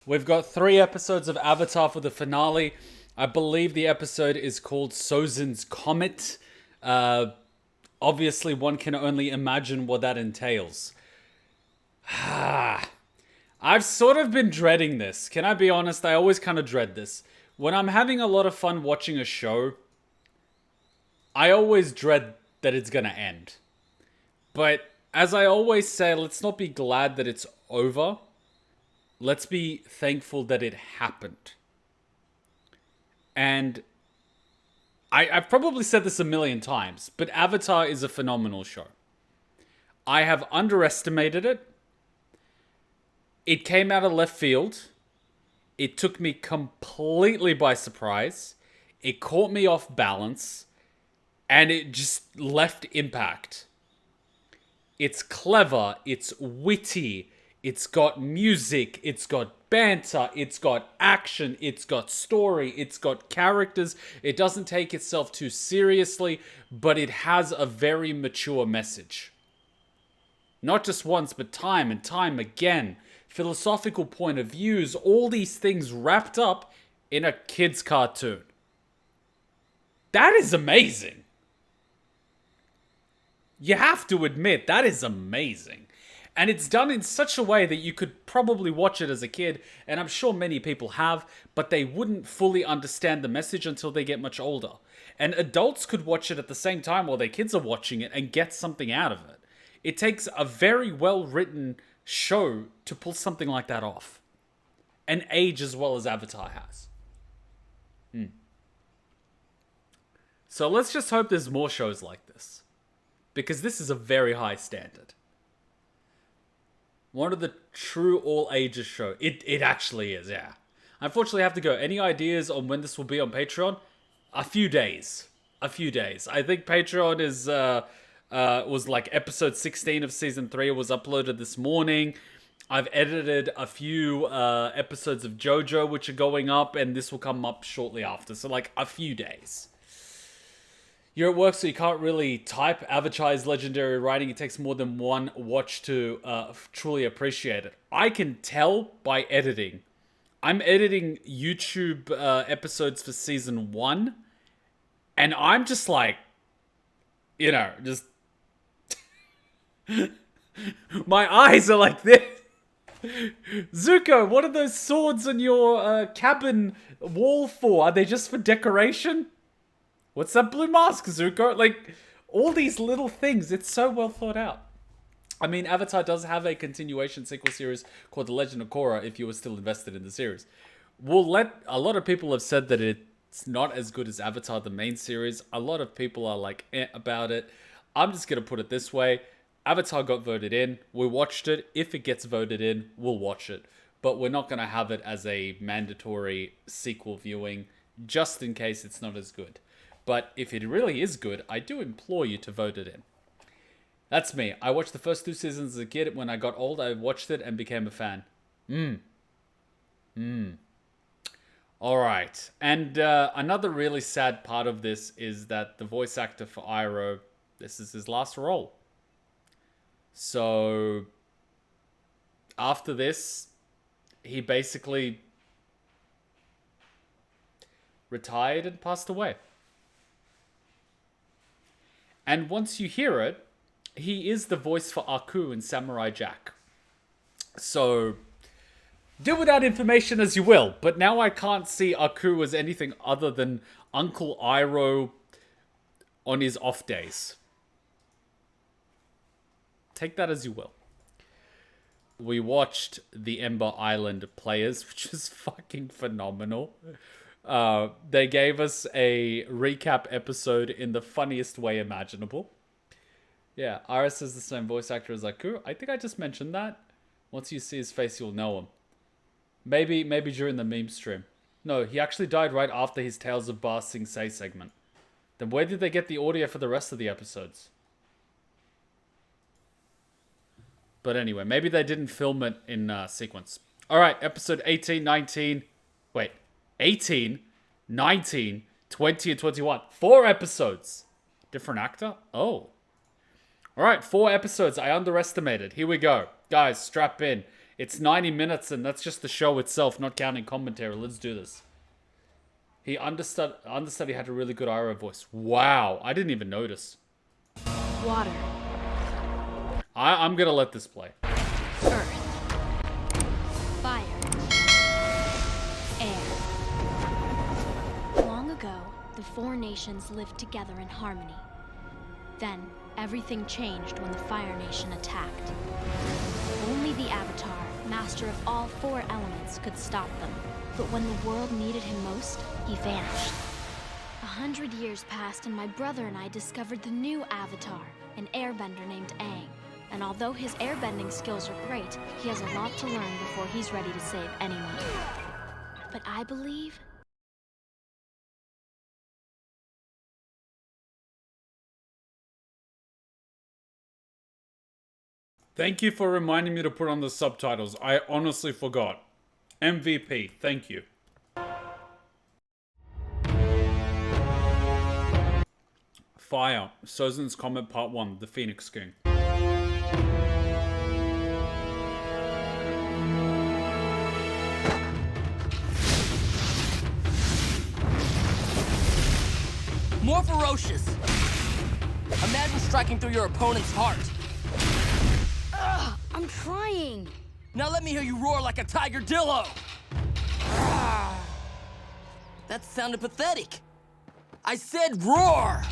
We've got 3 episodes of Avatar for the finale. I believe the episode is called SOZIN'S COMET. Obviously, one can only imagine what that entails. I've sort of been dreading this. Can I be honest? I always kind of dread this. When I'm having a lot of fun watching a show, I always dread that it's going to end. But as I always say, let's not be glad that it's over. Let's be thankful that it happened. And I've probably said this a million times, but Avatar is a phenomenal show. I have underestimated it. It came out of left field. It took me completely by surprise. It caught me off balance. And it just left impact. It's clever. It's witty. It's got music. It's got banter. It's got action. It's got story. It's got characters. It doesn't take itself too seriously, but it has a very mature message. Not just once, but time and time again. Philosophical point of views, all these things wrapped up in a kid's cartoon. That is amazing. You have to admit, that is amazing. And it's done in such a way that you could probably watch it as a kid, and I'm sure many people have, but they wouldn't fully understand the message until they get much older. And adults could watch it at the same time while their kids are watching it and get something out of it. It takes a very well-written show to pull something like that off. And age as well as Avatar has. So let's just hope there's more shows like this. Because this is a very high standard. One of the true all-ages show. It actually is, yeah. Unfortunately, I have to go. Any ideas on when this will be on Patreon? A few days. I think Patreon is was like episode 16 of season 3. It was uploaded this morning. I've edited a few episodes of JoJo, which are going up, and this will come up shortly after. So, like, a few days. You're at work, so you can't really type. Avatar's legendary writing. It takes more than one watch to truly appreciate it. I can tell by editing. I'm editing YouTube episodes for season 1, and I'm just like, just... my eyes are like this. Zuko, what are those swords on your cabin wall for? Are they just for decoration? What's that blue mask, Zuko? Like, all these little things. It's so well thought out. I mean, Avatar does have a continuation sequel series called The Legend of Korra if you were still invested in the series. A lot of people have said that it's not as good as Avatar, the main series. A lot of people are like, about it. I'm just going to put it this way. Avatar got voted in. We watched it. If it gets voted in, we'll watch it. But we're not going to have it as a mandatory sequel viewing, just in case it's not as good. But if it really is good, I do implore you to vote it in. That's me. I watched the first 2 seasons as a kid. When I got old, I watched it and became a fan. Alright. And another really sad part of this is that the voice actor for Iroh, this is his last role. So, after this, he basically retired and passed away. And once you hear it, he is the voice for Aku in Samurai Jack. So, do with that information as you will. But now I can't see Aku as anything other than Uncle Iroh on his off days. Take that as you will. We watched the Ember Island Players, which is fucking phenomenal. They gave us a recap episode in the funniest way imaginable. Yeah, Iris is the same voice actor as Aku. I think I just mentioned that. Once you see his face, you'll know him. Maybe during the meme stream. No, he actually died right after his Tales of Ba Sing Se segment. Then where did they get the audio for the rest of the episodes? But anyway, maybe they didn't film it in sequence. Alright, episode 18, 19... Wait. 18, 19, 20, and 21. 4 episodes. Different actor? Oh. Alright, 4 episodes. I underestimated. Here we go. Guys, strap in. It's 90 minutes and that's just the show itself, not counting commentary. Let's do this. He understudy had a really good Iroh voice. Wow, I didn't even notice. Water. I'm gonna let this play. Earth. Fire. Air. Long ago, the four nations lived together in harmony. Then, everything changed when the Fire Nation attacked. Only the Avatar, master of all four elements, could stop them. But when the world needed him most, he vanished. 100 years passed and my brother and I discovered the new Avatar, an Airbender named Aang. And although his airbending skills are great, he has a lot to learn before he's ready to save anyone. But I believe... Thank you for reminding me to put on the subtitles. I honestly forgot. MVP, thank you. Fire. SOZIN'S Comet Part 1, The Phoenix King. More ferocious. Imagine striking through your opponent's heart. I'm trying. Now let me hear you roar like a tiger dillo. That sounded pathetic. I said roar.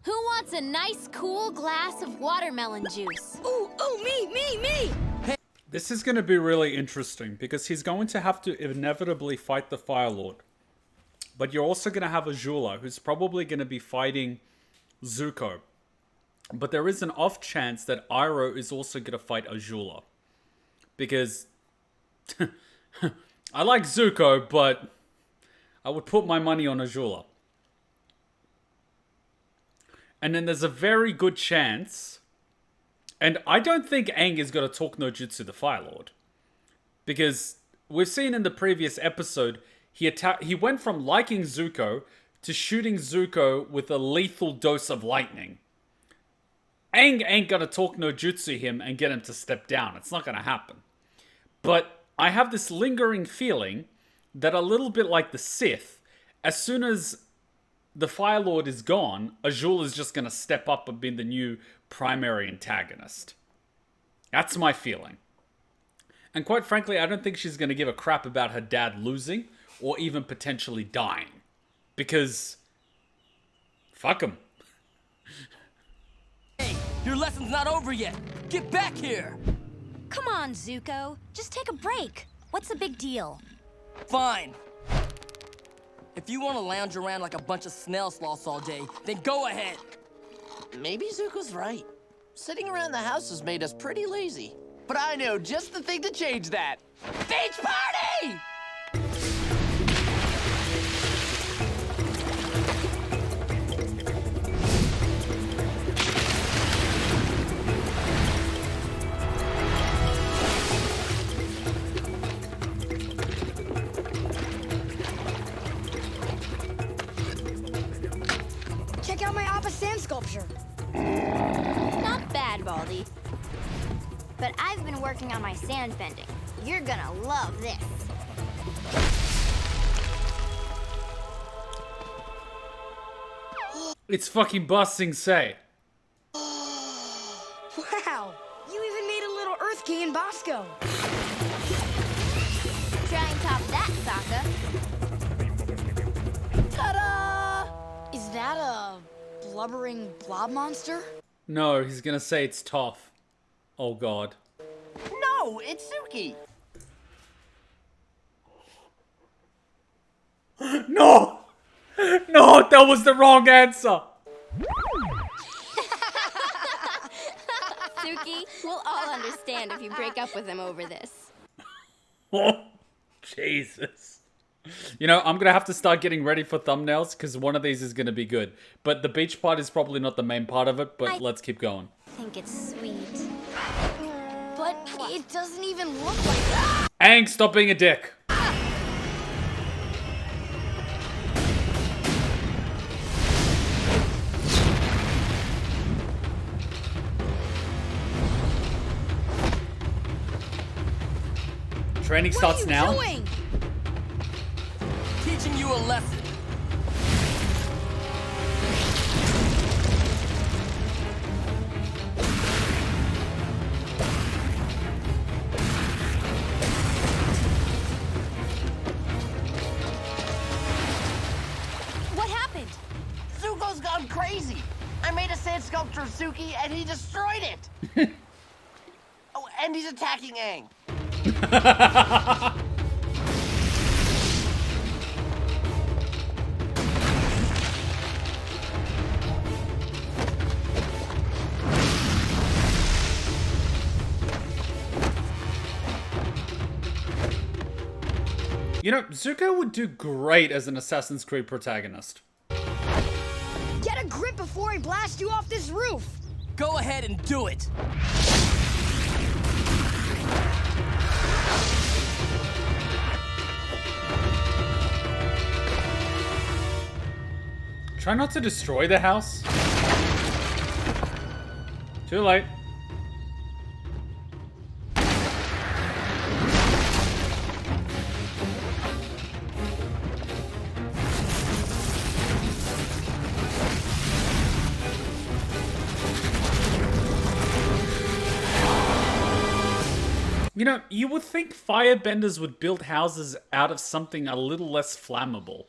Who wants a nice, cool glass of watermelon juice? Ooh, me. This is going to be really interesting because he's going to have to inevitably fight the Fire Lord. But you're also going to have Azula, who's probably going to be fighting Zuko. But there is an off chance that Iroh is also going to fight Azula. Because I like Zuko, but I would put my money on Azula. And then there's a very good chance... And I don't think Aang is going to talk no jutsu the Fire Lord. Because we've seen in the previous episode... He went from liking Zuko to shooting Zuko with a lethal dose of lightning. Aang ain't gonna talk no jutsu him and get him to step down. It's not gonna happen. But I have this lingering feeling that a little bit like the Sith, as soon as the Fire Lord is gone, Azula is just gonna step up and be the new primary antagonist. That's my feeling. And quite frankly, I don't think she's gonna give a crap about her dad losing or even potentially dying. Because... fuck him. Hey, your lesson's not over yet. Get back here. Come on, Zuko. Just take a break. What's the big deal? Fine. If you want to lounge around like a bunch of snail sloths all day, then go ahead. Maybe Zuko's right. Sitting around the house has made us pretty lazy. But I know just the thing to change that. Beach party! Check out my Appa sand sculpture. Not bad, Baldy. But I've been working on my sand bending. You're gonna love this. It's fucking busting say. Wow, you even made a little Earth King in Bosco. Try and top that, Sokka. Ta-da! Is that a blubbering blob monster? No, he's gonna say it's tough. Oh god. No, it's Suki. No! No, that was the wrong answer! Suki, we'll all understand if you break up with him over this. Oh, Jesus. You know, I'm gonna have to start getting ready for thumbnails because one of these is gonna be good. But the beach part is probably not the main part of it, but let's keep going. I think it's sweet. But it doesn't even look like that. Aang, stop being a dick. Training starts now. What are you doing? Teaching you a lesson. What happened? Zuko's gone crazy. I made a sand sculpture of Suki, and he destroyed it. Oh, and he's attacking Aang. You know, Zuko would do great as an Assassin's Creed protagonist. Get a grip before I blast you off this roof. Go ahead and do it. Try not to destroy the house. Too late. You know, you would think firebenders would build houses out of something a little less flammable.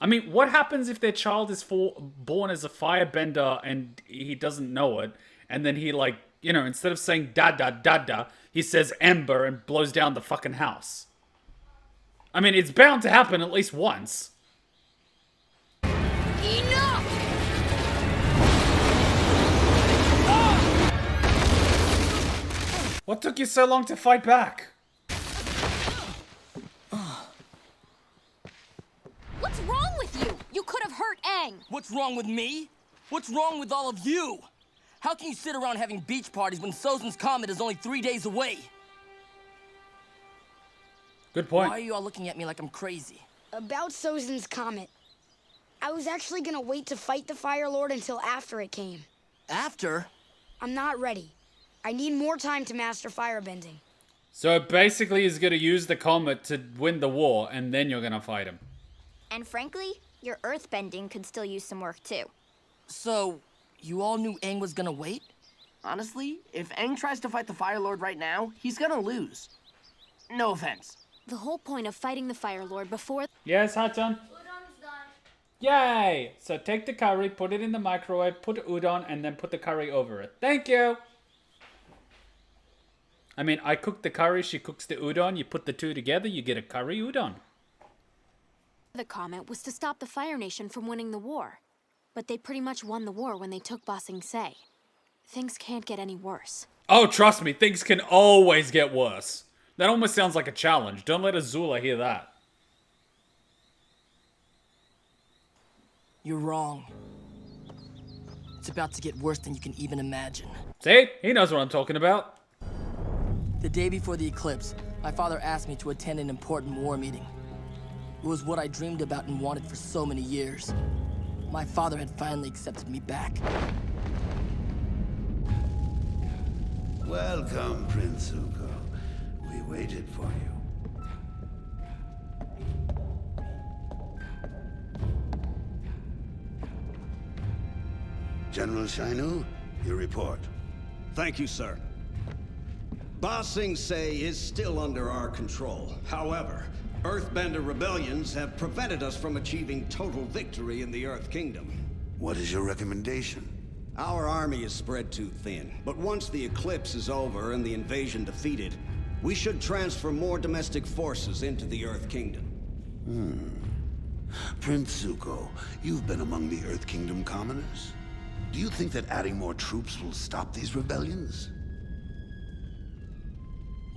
I mean, what happens if their child is born as a firebender and he doesn't know it, and then he, like, you know, instead of saying da-da-da-da, he says ember and blows down the fucking house? I mean, it's bound to happen at least once. Enough! What took you so long to fight back? What's wrong with you? You could have hurt Aang. What's wrong with me? What's wrong with all of you? How can you sit around having beach parties when SOZIN'S Comet is only 3 days away? Good point. Why are you all looking at me like I'm crazy? About SOZIN'S Comet. I was actually gonna wait to fight the Fire Lord until after it came. After? I'm not ready. I need more time to master firebending. So basically he's gonna use the comet to win the war, and then you're gonna fight him. And frankly, your earthbending could still use some work too. So, you all knew Aang was gonna wait? Honestly, if Aang tries to fight the Fire Lord right now, he's gonna lose. No offense. The whole point of fighting the Fire Lord before... Yes, Hachan? Yay! So take the curry, put it in the microwave, put udon, and then put the curry over it. Thank you! I mean, I cook the curry, she cooks the udon, you put the two together, you get a curry udon. The Comet was to stop the Fire Nation from winning the war. But they pretty much won the war when they took Ba Sing Se. Things can't get any worse. Oh, trust me, things can always get worse. That almost sounds like a challenge. Don't let Azula hear that. You're wrong. It's about to get worse than you can even imagine. See? He knows what I'm talking about. The day before the eclipse, my father asked me to attend an important war meeting. It was what I dreamed about and wanted for so many years. My father had finally accepted me back. Welcome, Prince Zuko. We waited for you. General Shainu, your report. Thank you, sir. Ba Sing Se is still under our control. However, Earthbender rebellions have prevented us from achieving total victory in the Earth Kingdom. What is your recommendation? Our army is spread too thin, but once the eclipse is over and the invasion defeated, we should transfer more domestic forces into the Earth Kingdom. Prince Zuko, you've been among the Earth Kingdom commoners. Do you think that adding more troops will stop these rebellions?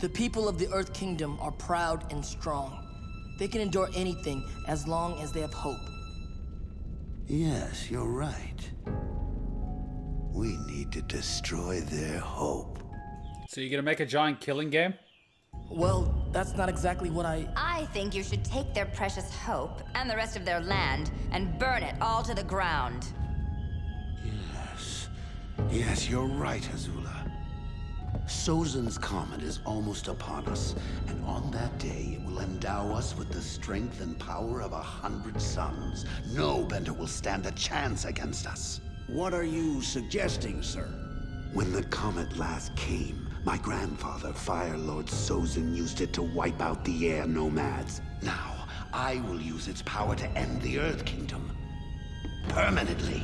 The people of the Earth Kingdom are proud and strong. They can endure anything as long as they have hope. Yes, you're right. We need to destroy their hope. So you're gonna make a giant killing game? Well, that's not exactly what I think you should take their precious hope and the rest of their land and burn it all to the ground. Yes, you're right, Azula. SOZIN'S Comet is almost upon us, and on that day it will endow us with the strength and power of 100 suns. No bender will stand a chance against us. What are you suggesting, sir? When the comet last came, my grandfather, Fire Lord Sozin, used it to wipe out the air nomads. Now, I will use its power to end the Earth Kingdom. Permanently.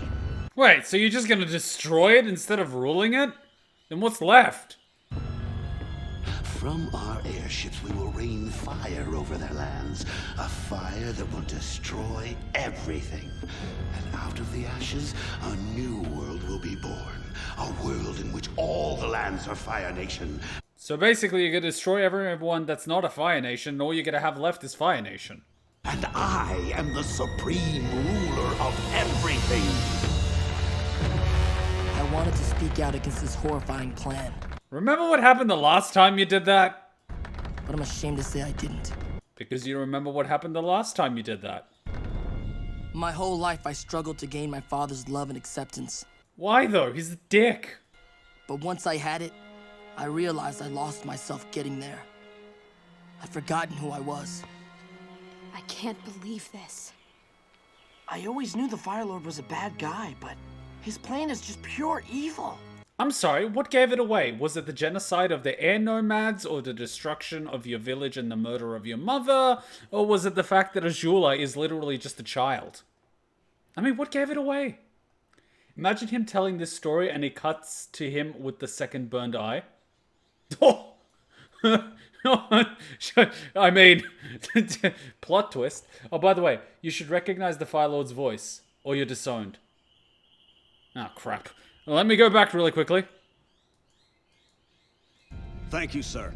Wait, so you're just gonna destroy it instead of ruling it? Then what's left? From our airships, we will rain fire over their lands. A fire that will destroy everything. And out of the ashes, a new world will be born. A world in which all the lands are Fire Nation. So basically you're gonna destroy everyone that's not a Fire Nation, and all you're gonna have left is Fire Nation. And I am the supreme ruler of everything. I wanted to speak out against this horrifying plan, Remember what happened the last time you did that? but I'm ashamed to say I didn't. Because you remember what happened the last time you did that. My whole life I struggled to gain my father's love and acceptance. Why though? He's a dick. But once I had it, I realized I lost myself getting there. I'd forgotten who I was. I can't believe this. I always knew the Fire Lord was a bad guy, but his plan is just pure evil. I'm sorry, what gave it away? Was it the genocide of the air nomads, or the destruction of your village and the murder of your mother? Or was it the fact that Azula is literally just a child? I mean, what gave it away? Imagine him telling this story and it cuts to him with the second burned eye. Oh! I mean, plot twist. Oh, by the way, you should recognize the Fire Lord's voice, or you're disowned. Oh, crap. Well, let me go back really quickly. Thank you, sir.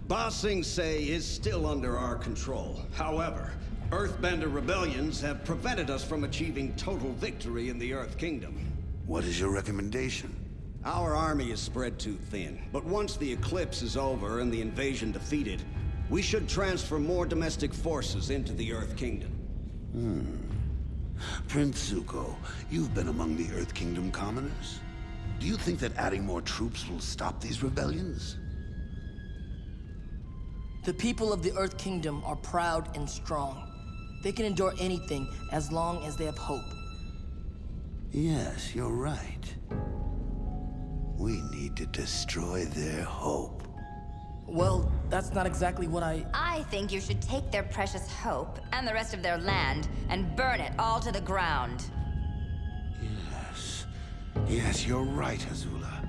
Ba Sing Se is still under our control. However, Earthbender rebellions have prevented us from achieving total victory in the Earth Kingdom. What is your recommendation? Our army is spread too thin, but once the eclipse is over and the invasion defeated, we should transfer more domestic forces into the Earth Kingdom. Prince Zuko, you've been among the Earth Kingdom commoners. Do you think that adding more troops will stop these rebellions? The people of the Earth Kingdom are proud and strong. They can endure anything as long as they have hope. Yes, you're right. We need to destroy their hope. Well, that's not exactly what I think you should take their precious hope and the rest of their land and burn it all to the ground. Yes. Yes, you're right, Azula.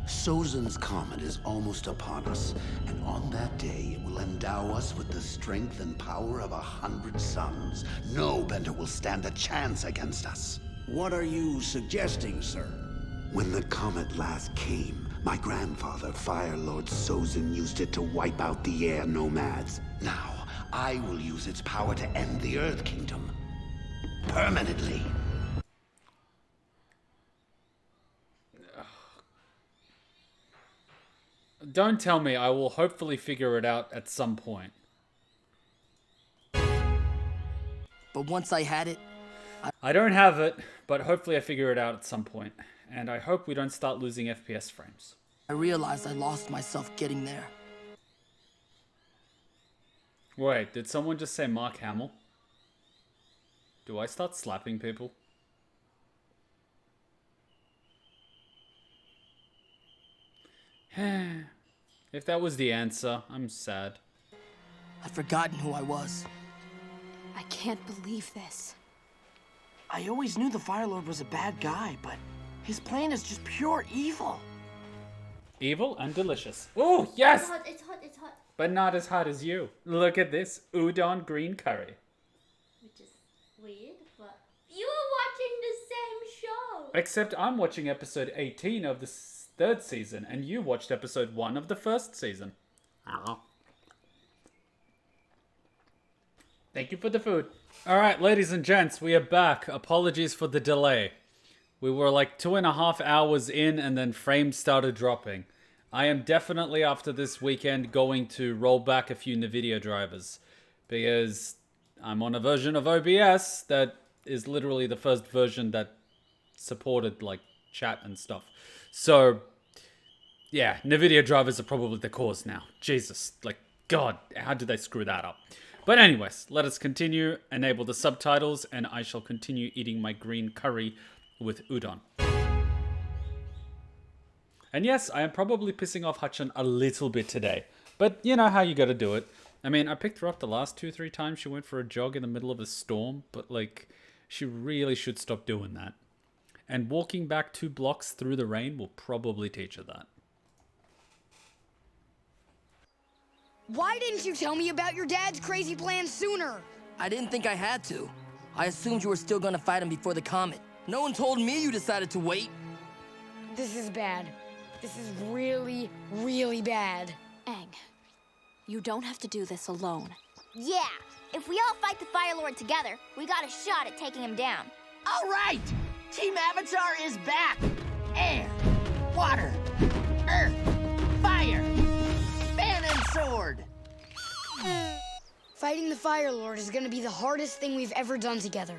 SOZIN'S Comet is almost upon us, and on that day it will endow us with the strength and power of 100 suns. No bender will stand a chance against us. What are you suggesting, sir? When the comet last came, my grandfather, Fire Lord Sozin, used it to wipe out the air nomads. Now, I will use its power to end the Earth Kingdom. Permanently. Don't tell me, I will hopefully figure it out at some point. But once I had it, I don't have it, but hopefully I figure it out at some point. And I hope we don't start losing FPS frames. I realized I lost myself getting there. Wait, did someone just say Mark Hamill? Do I start slapping people? If that was the answer, I'm sad. I'd forgotten who I was. I can't believe this. I always knew the Fire Lord was a bad guy, but his plan is just pure evil. Evil and delicious. Oh, yes! It's hot, it's hot, it's hot. But not as hot as you. Look at this. Udon green curry. Which is weird, but you were watching the same show. Except I'm watching episode 18 of the third season, and you watched episode 1 of the first season. Thank you for the food. Alright, ladies and gents, we are back. Apologies for the delay. We were like 2.5 hours in, and then frames started dropping. I am definitely, after this weekend, going to roll back a few NVIDIA drivers. Because I'm on a version of OBS that is literally the first version that supported, like, chat and stuff. So, Yeah, NVIDIA drivers are probably the cause now. Jesus, like, God, how did they screw that up? But anyways, let us continue, enable the subtitles, and I shall continue eating my green curry with udon. And yes, I am probably pissing off Hutchin a little bit today. But you know how you gotta do it. I mean, I picked her up the last 2-3 times she went for a jog in the middle of a storm, but like, she really should stop doing that. And walking back 2 blocks through the rain will probably teach her that. Why didn't you tell me about your dad's crazy plan sooner? I didn't think I had to. I assumed you were still gonna fight him before the comet. No one told me you decided to wait. This is bad. This is really, really bad. Aang, you don't have to do this alone. Yeah, if we all fight the Fire Lord together, we got a shot at taking him down. All right! Team Avatar is back! Air, water, earth, fire, fan and sword! Fighting the Fire Lord is gonna be the hardest thing we've ever done together.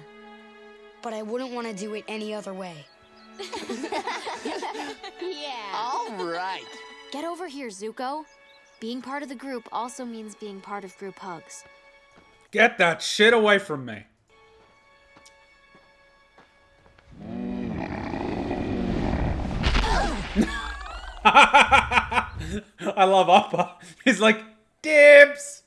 But I wouldn't want to do it any other way. Yeah. All right. Get over here, Zuko. Being part of the group also means being part of group hugs. Get that shit away from me. I love Appa. He's like, dibs.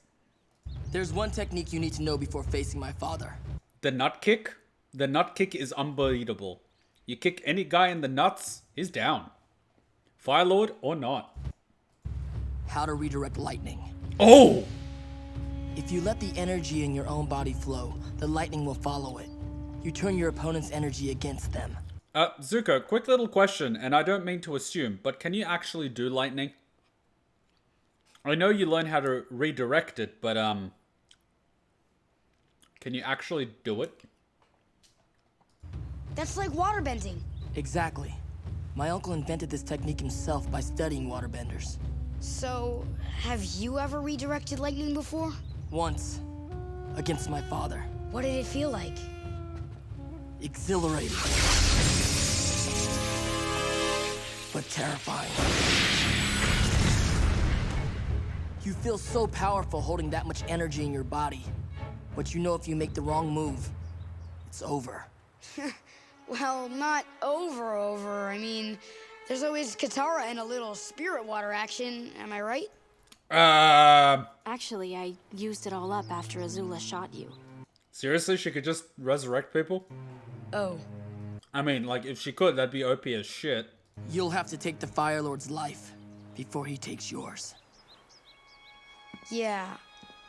There's one technique you need to know before facing my father. The nut kick? The nut kick is unbeatable. You kick any guy in the nuts, he's down. Fire Lord or not. How to redirect lightning. Oh! If you let the energy in your own body flow, the lightning will follow it. You turn your opponent's energy against them. Zuko, quick little question, and I don't mean to assume, but can you actually do lightning? I know you learn how to redirect it, but, can you actually do it? That's like waterbending. Exactly. My uncle invented this technique himself by studying waterbenders. So, have you ever redirected lightning before? Once. Against my father. What did it feel like? Exhilarating. But terrifying. You feel so powerful holding that much energy in your body. But you know if you make the wrong move, it's over. Well, not over. I mean, there's always Katara and a little spirit water action, am I right? Actually, I used it all up after Azula shot you. Seriously, she could just resurrect people? Oh. I mean, like, if she could, that'd be OP as shit. You'll have to take the Fire Lord's life before he takes yours. Yeah,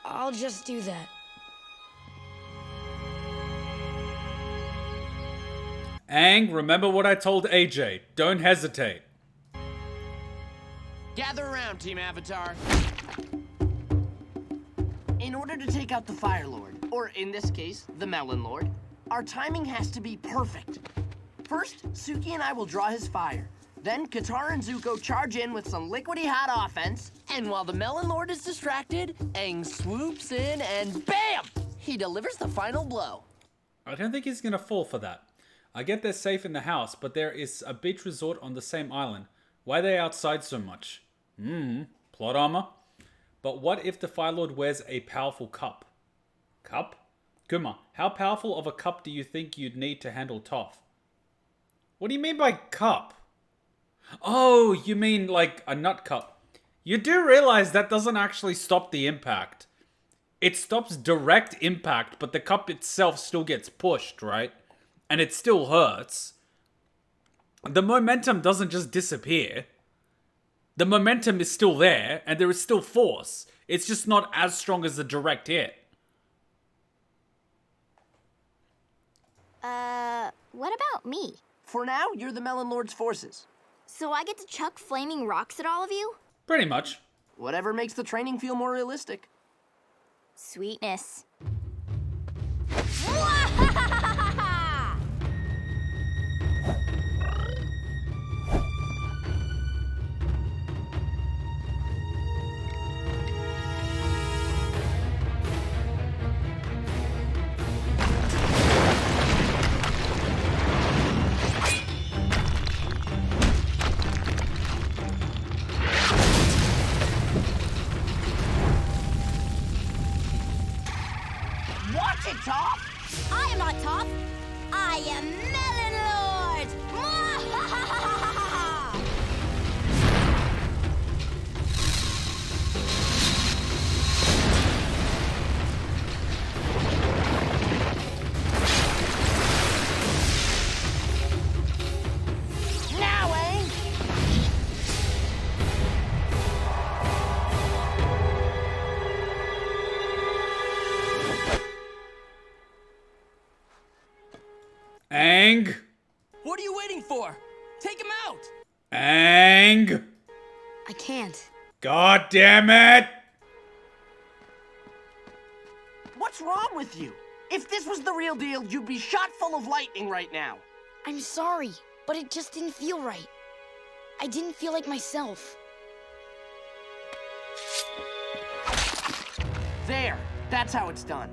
I'll just do that. Aang, remember what I told AJ. Don't hesitate. Gather around, Team Avatar. In order to take out the Fire Lord, or in this case, the Melon Lord, our timing has to be perfect. First, Suki and I will draw his fire. Then Katara and Zuko charge in with some liquidy hot offense, and while the Melon Lord is distracted, Aang swoops in and BAM! He delivers the final blow. I don't think he's gonna fall for that. I get they're safe in the house, but there is a beach resort on the same island. Why are they outside so much? Plot armor. But what if the Fire Lord wears a powerful cup? Cup? Kuma, how powerful of a cup do you think you'd need to handle Toph? What do you mean by cup? Oh, you mean like a nut cup. You do realize that doesn't actually stop the impact. It stops direct impact, but the cup itself still gets pushed, right? And it still hurts. The momentum doesn't just disappear. The momentum is still there, and there is still force. It's just not as strong as the direct hit. What about me? For now, you're the Melon Lord's forces. So I get to chuck flaming rocks at all of you? Pretty much. Whatever makes the training feel more realistic. Sweetness. out! Aang! I can't. God damn it! What's wrong with you? If this was the real deal, you'd be shot full of lightning right now. I'm sorry, but it just didn't feel right. I didn't feel like myself. There, that's how it's done.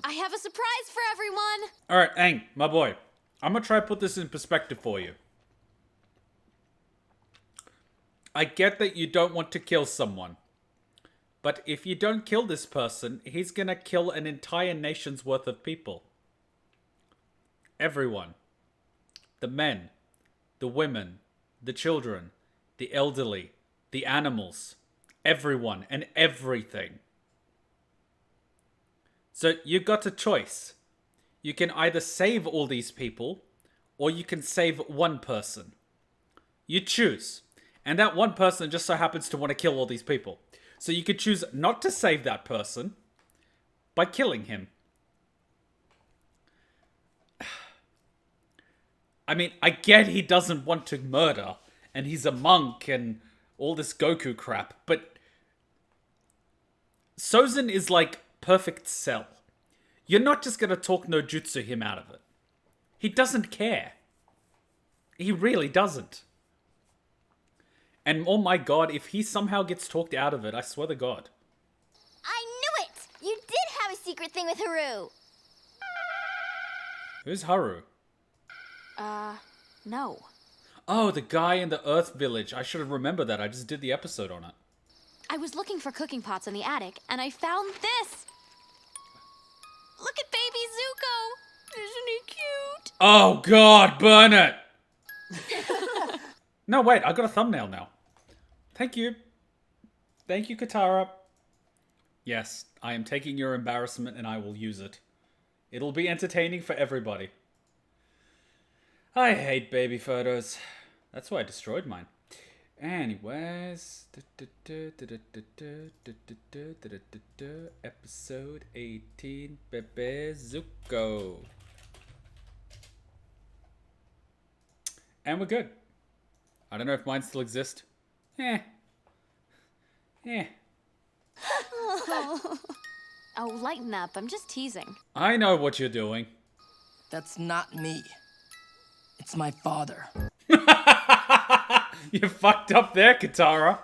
I have a surprise for everyone! Alright, Aang, my boy. I'm gonna try to put this in perspective for you. I get that you don't want to kill someone. But if you don't kill this person, he's gonna kill an entire nation's worth of people. Everyone. The men. The women. The children. The elderly. The animals. Everyone and everything. So you've got a choice. You can either save all these people, or you can save one person. You choose. And that one person just so happens to want to kill all these people. So you could choose not to save that person by killing him. I mean, I get he doesn't want to murder, and he's a monk and all this Goku crap, but Sozin is like perfect Cell. You're not just gonna talk no jutsu him out of it. He doesn't care. He really doesn't. And oh my god, if he somehow gets talked out of it, I swear to god. I knew it! You did have a secret thing with Haru. Who's Haru? No. Oh, the guy in the Earth Village. I should have remembered that. I just did the episode on it. I was looking for cooking pots in the attic, and I found this! Look at baby Zuko! Isn't he cute? Oh god, burn it! No, wait, I got a thumbnail now. Thank you. Thank you, Katara. Yes, I am taking your embarrassment and I will use it. It'll be entertaining for everybody. I hate baby photos. That's why I destroyed mine. Anyways. Episode 18, Bebe Zuko. And we're good. I don't know if mine still exists. Oh, lighten up. I'm just teasing. I know what you're doing. That's not me. It's my father. You fucked up there, Katara.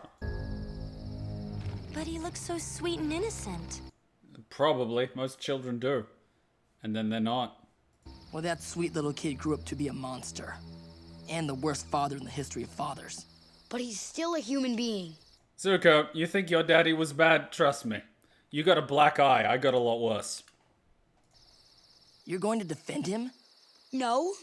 But he looks so sweet and innocent. Probably. Most children do. And then they're not. Well, that sweet little kid grew up to be a monster. And the worst father in the history of fathers. But he's still a human being. Zuko, you think your daddy was bad? Trust me. You got a black eye. I got a lot worse. You're going to defend him? No,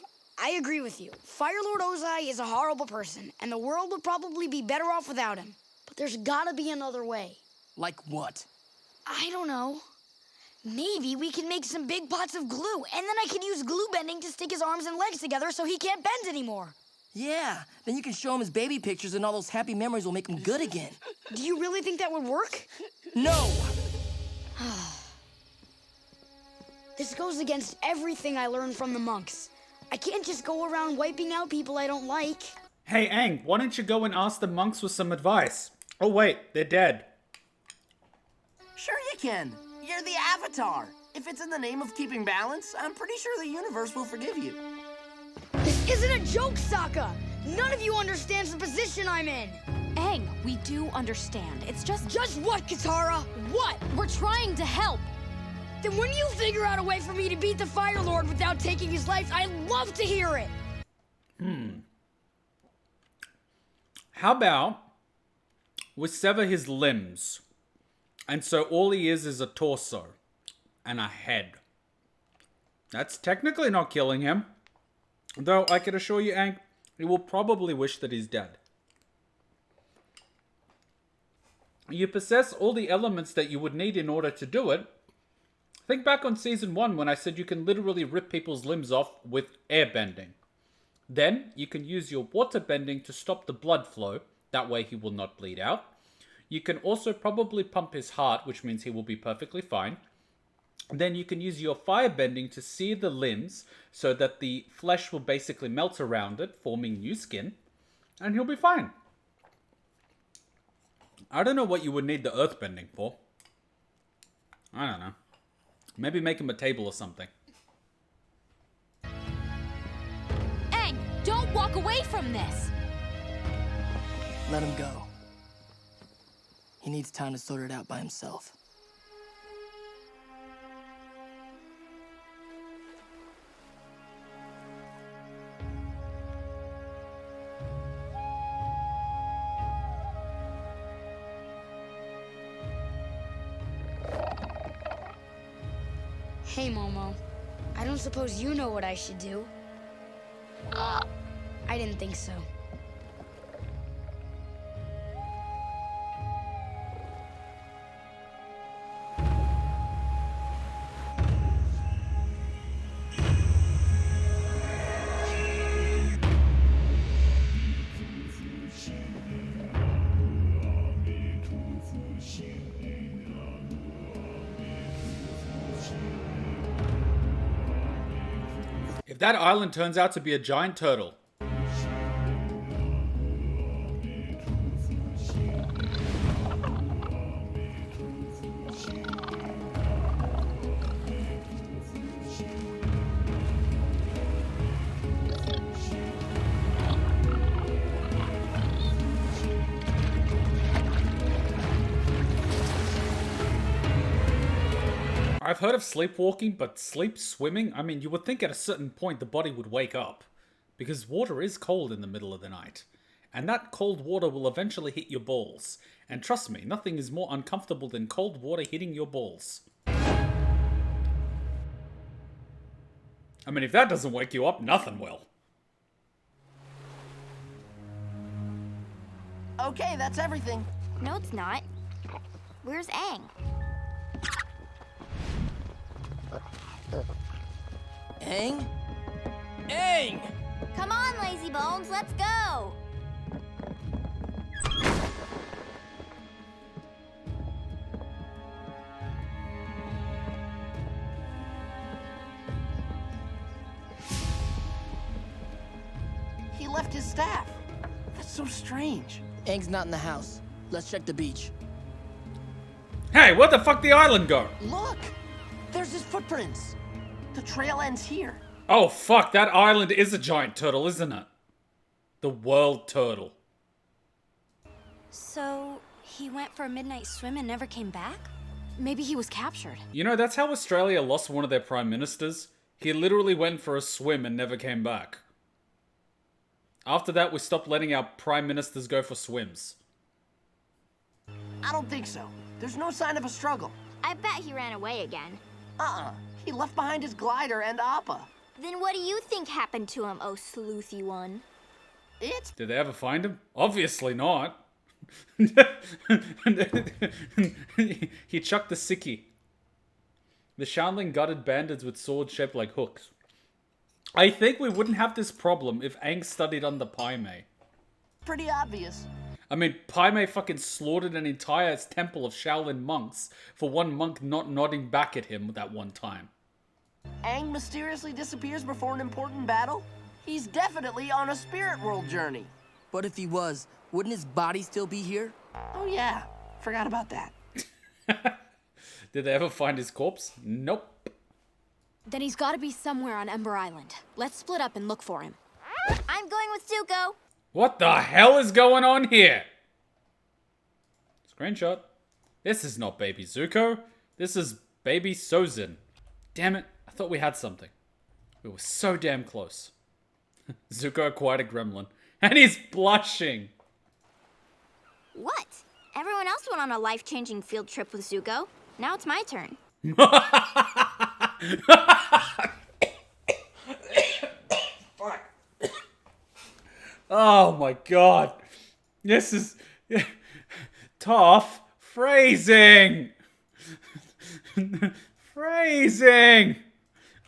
I agree with you. Fire Lord Ozai is a horrible person, and the world would probably be better off without him. But there's gotta be another way. Like what? I don't know. Maybe we can make some big pots of glue, and then I can use glue bending to stick his arms and legs together so he can't bend anymore. Yeah, then you can show him his baby pictures and all those happy memories will make him good again. Do you really think that would work? No! This goes against everything I learned from the monks. I can't just go around wiping out people I don't like. Hey, Aang, why don't you go and ask the monks for some advice? Oh, wait, they're dead. Sure you can. You're the Avatar. If it's in the name of keeping balance, I'm pretty sure the universe will forgive you. This isn't a joke, Sokka! None of you understands the position I'm in! Aang, we do understand. It's just... Just what, Katara? What? We're trying to help! Then when you figure out a way for me to beat the Fire Lord without taking his life, I'd love to hear it! How about we sever his limbs, and so all he is a torso and a head. That's technically not killing him, though I can assure you, Aang, he will probably wish that he's dead. You possess all the elements that you would need in order to do it. Think back on Season 1 when I said you can literally rip people's limbs off with airbending. Then, you can use your water bending to stop the blood flow. That way he will not bleed out. You can also probably pump his heart, which means he will be perfectly fine. And then you can use your firebending to sear the limbs so that the flesh will basically melt around it, forming new skin. And he'll be fine. I don't know what you would need the earthbending for. I don't know. Maybe make him a table or something. Aang, don't walk away from this! Let him go. He needs time to sort it out by himself. Hey, Momo. I don't suppose you know what I should do. I didn't think so. If that island turns out to be a giant turtle. I've heard of sleepwalking, but sleep swimming? I mean, you would think at a certain point the body would wake up. Because water is cold in the middle of the night. And that cold water will eventually hit your balls. And trust me, nothing is more uncomfortable than cold water hitting your balls. I mean, if that doesn't wake you up, nothing will. Okay, that's everything. No, it's not. Where's Aang? Aang? Aang! Come on, lazy bones, let's go! He left his staff. That's so strange. Aang's not in the house. Let's check the beach. Hey, where the fuck the island go? Look! There's his footprints. The trail ends here. Oh fuck, that island is a giant turtle, isn't it? The world turtle. So, he went for a midnight swim and never came back? Maybe he was captured. You know, that's how Australia lost one of their prime ministers. He literally went for a swim and never came back. After that, we stopped letting our prime ministers go for swims. I don't think so. There's no sign of a struggle. I bet he ran away again. He left behind his glider and Appa. Then what do you think happened to him, oh sleuthy one? It's... Did they ever find him? Obviously not. He chucked the sickie. The Shanling gutted bandits with swords shaped like hooks. I think we wouldn't have this problem if Aang studied under Pai Mei. pretty obvious. I mean, Pai Mei fucking slaughtered an entire temple of Shaolin monks for one monk not nodding back at him that one time. Aang mysteriously disappears before an important battle? He's definitely on a spirit world journey. But if he was, wouldn't his body still be here? Oh yeah, forgot about that. Did they ever find his corpse? Nope. Then he's gotta be somewhere on Ember Island. Let's split up and look for him. I'm going with Zuko. What the hell is going on here? Screenshot. This is not baby Zuko. This is baby Sozin. Damn it, I thought we had something. We were so damn close. Zuko acquired a gremlin. And he's blushing. What? Everyone else went on a life-changing field trip with Zuko. Now it's my turn. Fuck. Oh my god. This is... tough phrasing. Phrasing.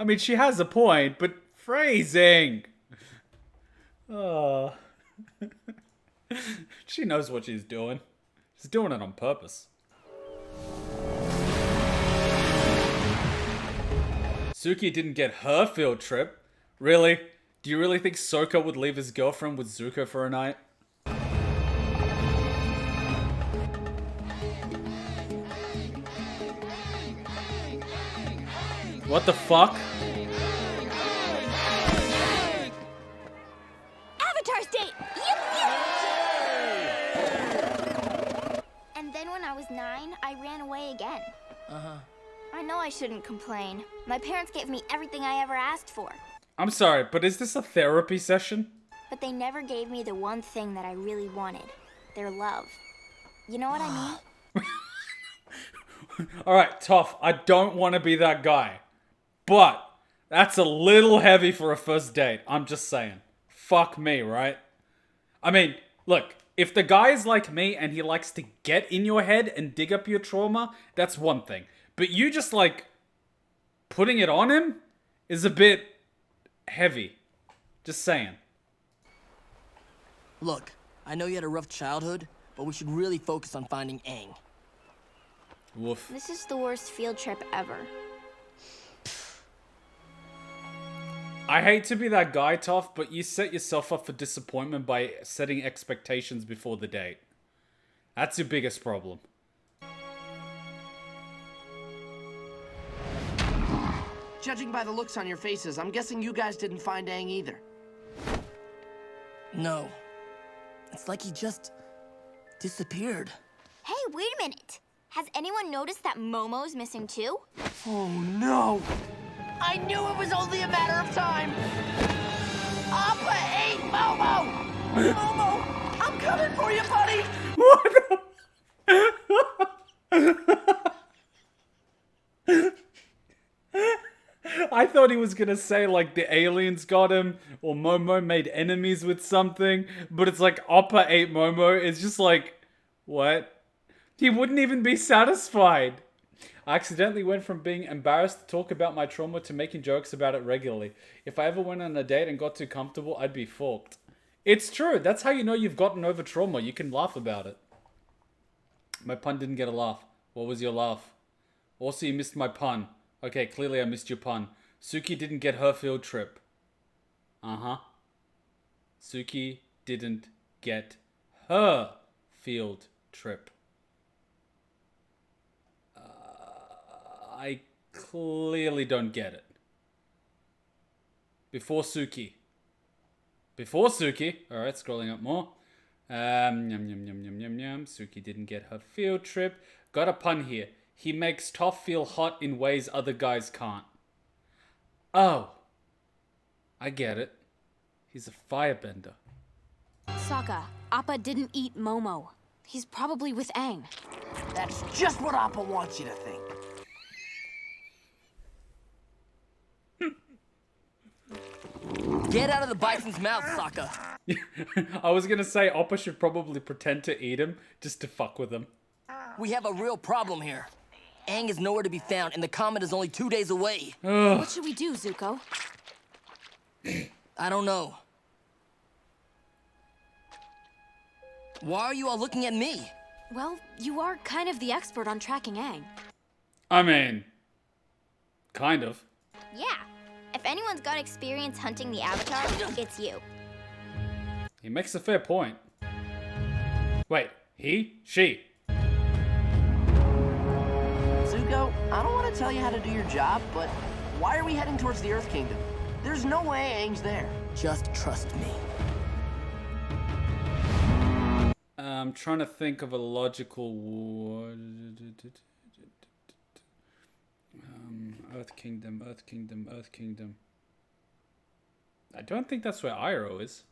I mean, she has a point, but phrasing. Oh. She knows what she's doing. She's doing it on purpose. Suki didn't get her field trip. Really? Do you really think Sokka would leave his girlfriend with Zuko for a night? What the fuck? Avatar State! Yep, yep. And then when I was 9, I ran away again. I know I shouldn't complain. My parents gave me everything I ever asked for. I'm sorry, but is this a therapy session? But they never gave me the one thing that I really wanted. Their love. You know what I mean? Alright, Toph, I don't want to be that guy. But that's a little heavy for a first date. I'm just saying. Fuck me, right? I mean, look, if the guy is like me and he likes to get in your head and dig up your trauma, that's one thing. But you just like putting it on him is a bit heavy. Just saying. Look, I know you had a rough childhood, but we should really focus on finding Aang. Woof. This is the worst field trip ever. I hate to be that guy, Toph, but you set yourself up for disappointment by setting expectations before the date. That's your biggest problem. Judging by the looks on your faces, I'm guessing you guys didn't find Aang either. No. It's like he just disappeared. Hey, wait a minute. Has anyone noticed that Momo's missing too? Oh no! I knew it was only a matter of time! Appa ate Momo! Momo, I'm coming for you, buddy! What I thought he was gonna say like the aliens got him or Momo made enemies with something, but it's like Appa ate Momo. It's just like, what? He wouldn't even be satisfied. I accidentally went from being embarrassed to talk about my trauma to making jokes about it regularly. If I ever went on a date and got too comfortable, I'd be forked. It's true. That's how you know you've gotten over trauma. You can laugh about it. My pun didn't get a laugh. What was your laugh? Also, you missed my pun. Okay, clearly I missed your pun. Suki didn't get her field trip. Uh-huh. Suki didn't get her field trip. I clearly don't get it. Before Suki. Alright, scrolling up more. Yum, yum, yum, yum, yum, yum. Suki didn't get her field trip. Got a pun here. He makes Toph feel hot in ways other guys can't. Oh. I get it. He's a firebender. Sokka, Appa didn't eat Momo. He's probably with Aang. That's just what Appa wants you to think. Get out of the bison's mouth, Sokka. I was gonna say Appa should probably pretend to eat him just to fuck with him. We have a real problem here. Aang is nowhere to be found, and the comet is only 2 days away. What should we do, Zuko? I don't know. Why are you all looking at me? Well, you are kind of the expert on tracking Aang. I mean, kind of. Yeah. If anyone's got experience hunting the Avatar, it's you. He makes a fair point. Wait, he? She? Zuko, I don't want to tell you how to do your job, but why are we heading towards the Earth Kingdom? There's no way Aang's there. Just trust me. I'm trying to think of a logical... Earth Kingdom, Earth Kingdom, Earth Kingdom. I don't think that's where Iroh is.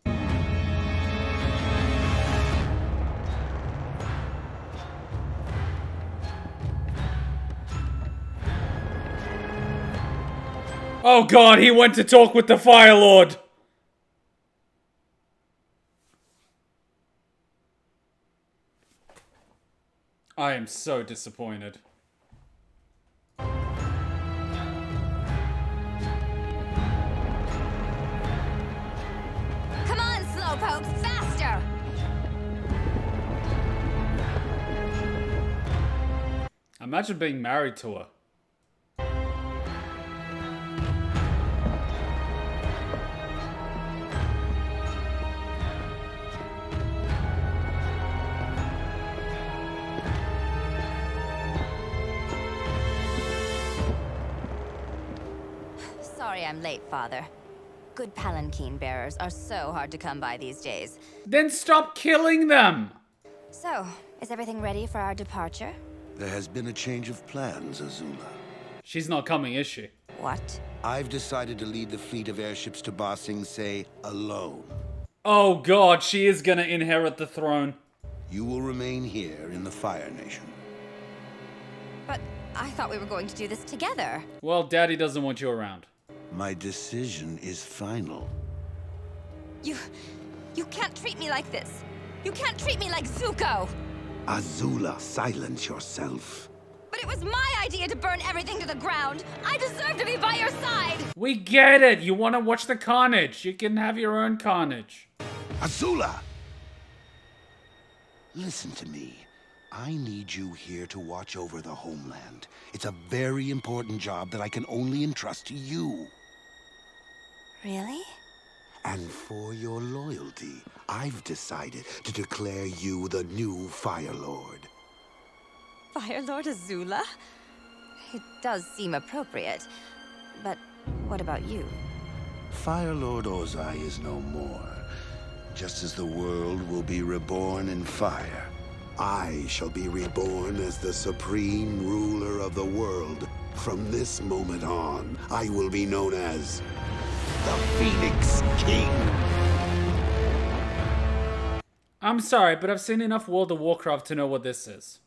Oh god, he went to talk with the Fire Lord! I am so disappointed. Come on, slowpoke, faster! Imagine being married to her. Sorry I'm late, Father. Good palanquin bearers are so hard to come by these days. Then stop killing them! So, is everything ready for our departure? There has been a change of plans, Azula. She's not coming, is she? What? I've decided to lead the fleet of airships to Ba Sing Se alone. Oh god, she is gonna inherit the throne. You will remain here in the Fire Nation. But I thought we were going to do this together. Well, Daddy doesn't want you around. My decision is final. You can't treat me like this. You can't treat me like Zuko. Azula, silence yourself. But it was my idea to burn everything to the ground. I deserve to be by your side. We get it. You want to watch the carnage. You can have your own carnage. Azula! Listen to me. I need you here to watch over the homeland. It's a very important job that I can only entrust to you. Really? And for your loyalty, I've decided to declare you the new Fire Lord. Fire Lord Azula? It does seem appropriate. But what about you? Fire Lord Ozai is no more. Just as the world will be reborn in fire, I shall be reborn as the supreme ruler of the world. From this moment on, I will be known as the Phoenix King. I'm sorry, but I've seen enough World of Warcraft to know what this is.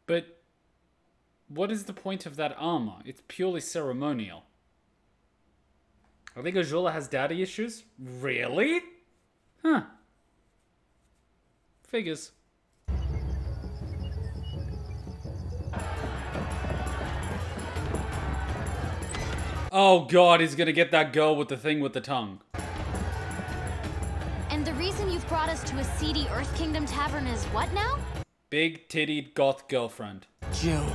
But what is the point of that armor? It's purely ceremonial. I think Azula has daddy issues? Really? Huh. Figures. Oh god, he's gonna get that girl with the thing with the tongue. And the reason you've brought us to a seedy Earth Kingdom tavern is what now? Big tittied goth girlfriend. June.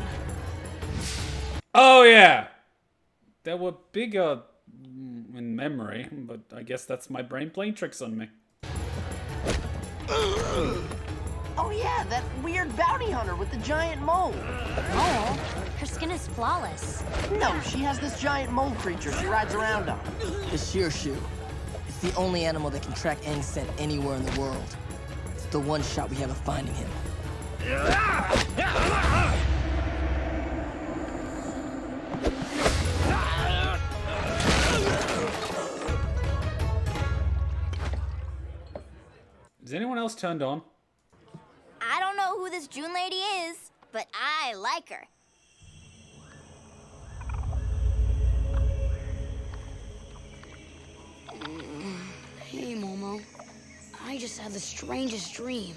Oh yeah! They were bigger in memory, but I guess that's my brain playing tricks on me. Oh yeah, that weird bounty hunter with the giant mole. Mole? Her skin is flawless. No, she has this giant mole creature she rides around on. The Shearshu. It's the only animal that can track Aang's scent anywhere in the world. It's the one shot we have of finding him. Is anyone else turned on? I don't know who this June lady is, but I like her. Hey, Momo. I just had the strangest dream.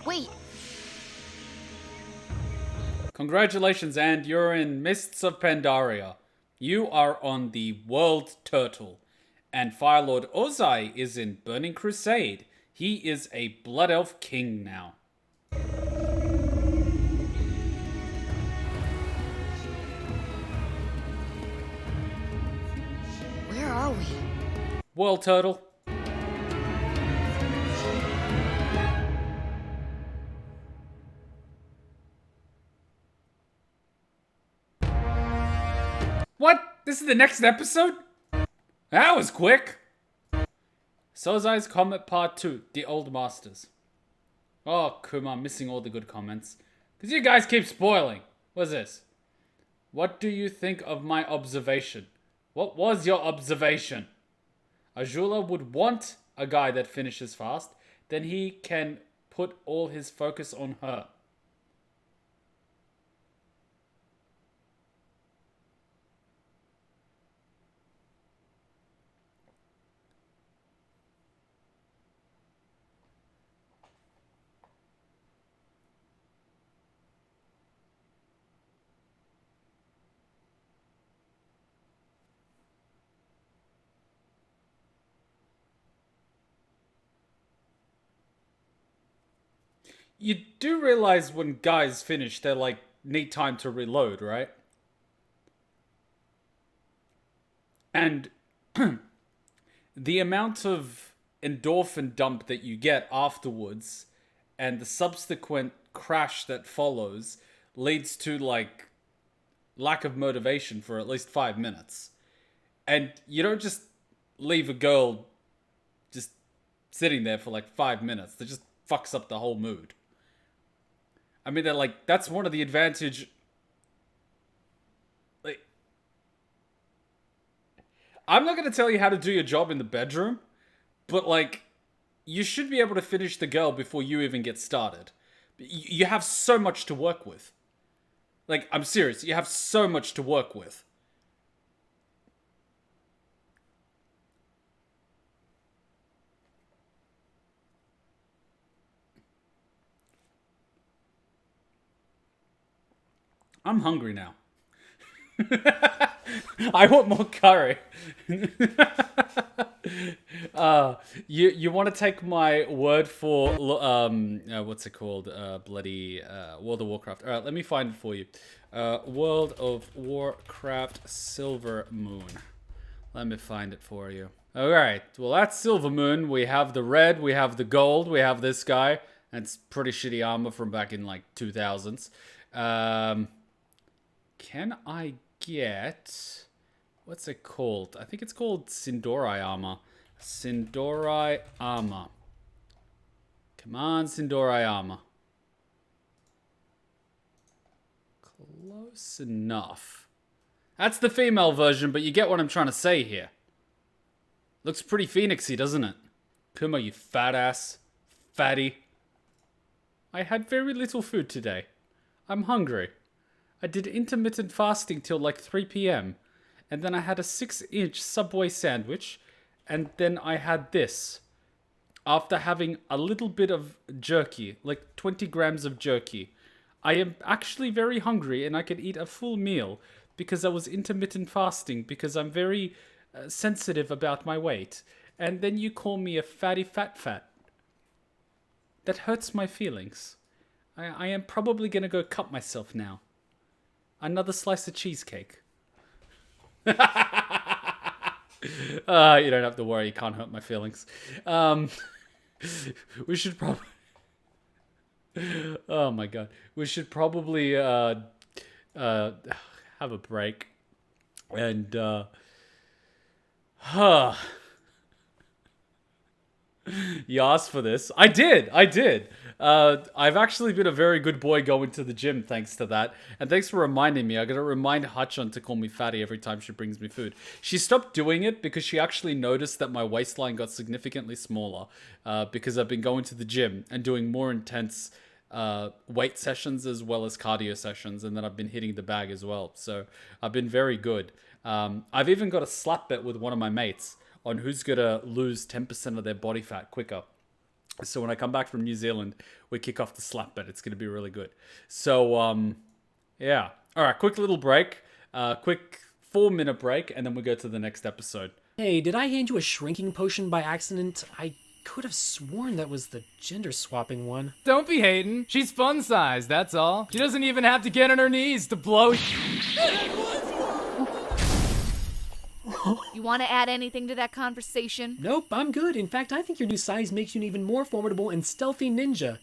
Wait, Congratulations, and you're in Mists of Pandaria. You are on the World Turtle. And Fire Lord Ozai is in Burning Crusade. He is a Blood Elf King now. where are we? World Turtle. What? This is the next episode? That was quick. SOZI'S Comet Part 2, The Old Masters. Oh, Kuma, missing all the good comments. Because you guys keep spoiling. What's this? What do you think of my observation? What was your observation? Azula would want a guy that finishes fast. Then he can put all his focus on her. You do realize when guys finish, they're like, need time to reload, right? And the amount of endorphin dump that you get afterwards and the subsequent crash that follows leads to, like, lack of motivation for at least 5 minutes. And you don't just leave a girl just sitting there for like 5 minutes. That just fucks up the whole mood. I mean, they're like, that's one of the advantage. Like, I'm not going to tell you how to do your job in the bedroom, but like, you should be able to finish the girl before you even get started. You have so much to work with. Like, I'm serious. You have so much to work with. I'm hungry now. I want more curry. You want to take my word for what's it called? Bloody World of Warcraft. All right, let me find it for you. World of Warcraft Silver Moon. Let me find it for you. All right. Well, that's Silver Moon. We have the red. We have the gold. We have this guy. That's pretty shitty armor from back in like 2000s. Can I get... What's it called? I think it's called Sindorai armor. Sindorai armor. Come on, Sindorai armor. Close enough. That's the female version, but you get what I'm trying to say here. Looks pretty phoenixy, doesn't it? Kuma, you fat ass. Fatty. I had very little food today. I'm hungry. I did intermittent fasting till like 3 p.m. And then I had a 6-inch Subway sandwich. And then I had this. After having a little bit of jerky. Like 20 grams of jerky. I am actually very hungry and I could eat a full meal. Because I was intermittent fasting. Because I'm very sensitive about my weight. And then you call me a fatty fat. That hurts my feelings. I am probably gonna go cut myself now. Another slice of cheesecake. You don't have to worry, you can't hurt my feelings. We should probably... Oh my god. We should probably have a break. And you asked for this. I did. I've actually been a very good boy going to the gym thanks to that. And thanks for reminding me. I gotta remind Hachan to call me fatty every time she brings me food. She stopped doing it because she actually noticed that my waistline got significantly smaller. Because I've been going to the gym and doing more intense weight sessions as well as cardio sessions. And then I've been hitting the bag as well. So I've been very good. I've even got a slap bet with one of my mates on who's gonna lose 10% of their body fat quicker. So when I come back from New Zealand, we kick off the slap bet. It's gonna be really good. So, yeah. All right, quick little break. Quick 4-minute break, and then we go to the next episode. Hey, did I hand you a shrinking potion by accident? I could have sworn that was the gender swapping one. Don't be hating. She's fun size, that's all. She doesn't even have to get on her knees to blow. You want to add anything to that conversation? Nope, I'm good. In fact, I think your new size makes you an even more formidable and stealthy ninja.